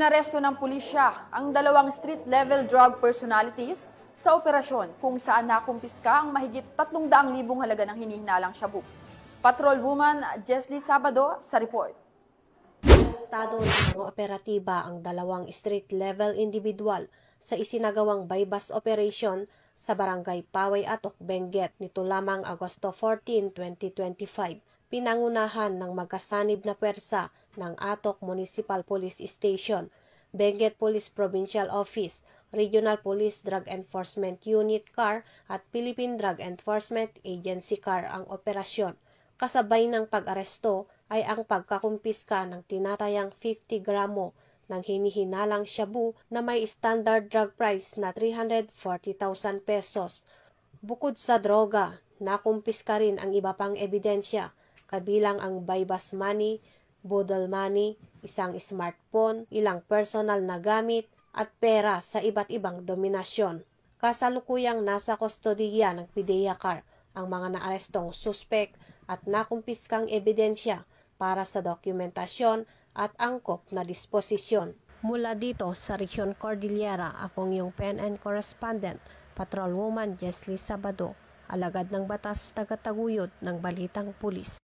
Inaresto ng pulisya ang dalawang street-level drug personalities sa operasyon kung saan nakumpiska ang mahigit 300,000 halaga ng hinihinalang shabu. Patrolwoman Jesly Sabado sa report. Arestado ng mga operatiba ang dalawang street-level individual sa isinagawang bypass operation sa Barangay Paway Atok, Benguet nito lamang Agosto 14, 2025. Pinangunahan ng magkasanib na pwersa ng Atok Municipal Police Station, Benguet Police Provincial Office, Regional Police Drug Enforcement Unit CAR at Philippine Drug Enforcement Agency CAR ang operasyon. Kasabay ng pag-aresto ay ang pagkakumpiska ng tinatayang 50 gramo ng hinihinalang shabu na may standard drug price na 340,000 pesos. Bukod sa droga, nakumpiska rin ang iba pang ebidensya, kabilang ang bypass money, budol money, isang smartphone, ilang personal na gamit at pera sa iba't ibang dominasyon. Kasalukuyang nasa kustodiya ng PIDEA CAR ang mga naarestong suspek at nakumpiskang ebidensya para sa dokumentasyon at angkop na disposisyon. Mula dito sa Region Cordillera, akong iyong PNN correspondent, Patrolwoman Jesly Sabado, alagad ng batas, tagataguyod ng Balitang Pulis.